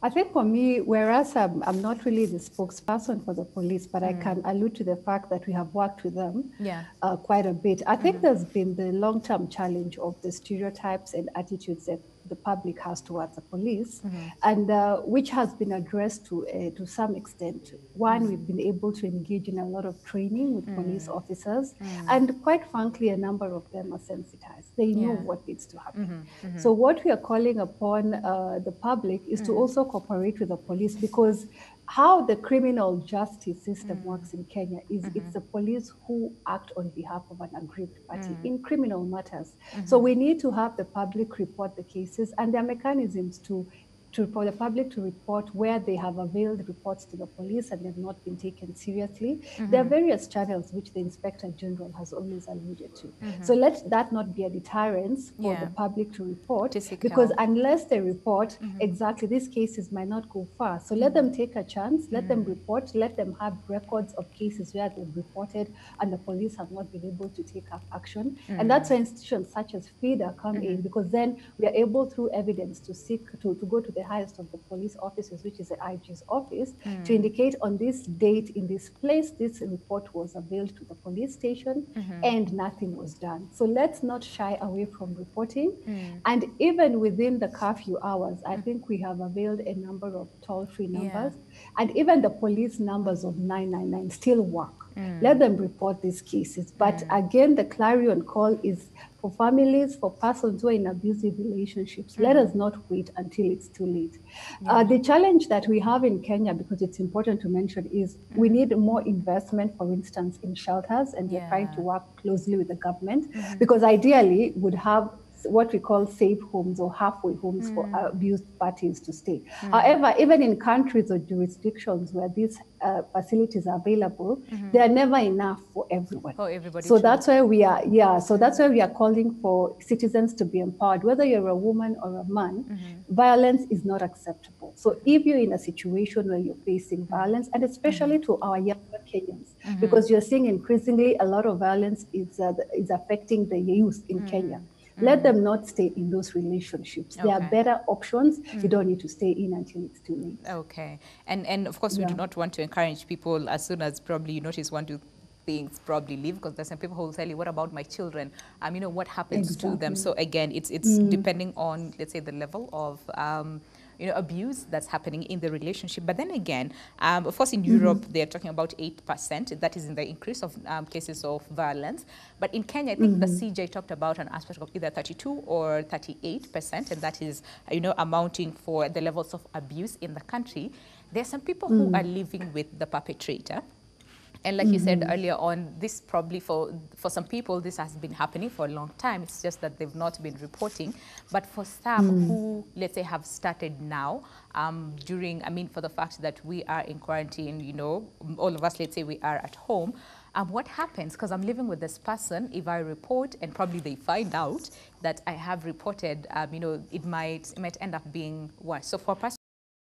I think for me, whereas I'm not really the spokesperson for the police, but I can allude to the fact that we have worked with them quite a bit. I think there's been the long-term challenge of the stereotypes and attitudes that the public has towards the police, and which has been addressed to some extent. One, we've been able to engage in a lot of training with police officers, and quite frankly, a number of them are sensitized. They know what needs to happen. So what we are calling upon the public is to also cooperate with the police, because how the criminal justice system works in Kenya is it's the police who act on behalf of an aggrieved party in criminal matters. So we need to have the public report the cases, and there are mechanisms for the public to report where they have availed reports to the police and they've not been taken seriously. There are various channels which the Inspector General has always alluded to. So let that not be a deterrence for the public to report, because unless they report, exactly, these cases might not go far. So let them take a chance, let them report, let them have records of cases where they've reported and the police have not been able to take up action. And that's why institutions such as FIDA come in, because then we are able, through evidence, to go to the highest of the police offices, which is the IG's office, to indicate on this date in this place, this report was availed to the police station and nothing was done. So let's not shy away from reporting. And even within the curfew hours, I think we have availed a number of toll-free numbers, and even the police numbers of 999 still work. Let them report these cases. But again, the clarion call is for families, for persons who are in abusive relationships. Let us not wait until it's too late. The challenge that we have in Kenya, because it's important to mention, is we need more investment, for instance, in shelters, and we're trying to work closely with the government, because ideally would have what we call safe homes or halfway homes for abused parties to stay. However, even in countries or jurisdictions where these facilities are available, they are never enough for everyone. For everybody. So that's why we are, so that's why we are calling for citizens to be empowered. Whether you're a woman or a man, violence is not acceptable. So if you're in a situation where you're facing violence, and especially to our younger Kenyans, because you're seeing increasingly a lot of violence is affecting the youth in Kenya. Let them not stay in those relationships. There are better options. You don't need to stay in until it's too late. Okay. And of course, we do not want to encourage people, as soon as probably you notice one, two things, probably leave, because there's some people who will tell you, what about my children? You know, what happens to them? So again, it's depending on, let's say, the level of abuse that's happening in the relationship. But then again, of course, in Europe, they're talking about 8%. That is in the increase of cases of violence. But in Kenya, I think the CJ talked about an aspect of either 32 or 38%, and that is, amounting for the levels of abuse in the country. There are some people who are living with the perpetrator. And like you said earlier on, this probably for some people, this has been happening for a long time. It's just that they've not been reporting. But for some who, let's say, have started now, for the fact that we are in quarantine, all of us, let's say we are at home, what happens? Because I'm living with this person, if I report and probably they find out that I have reported, it might end up being worse. So for a person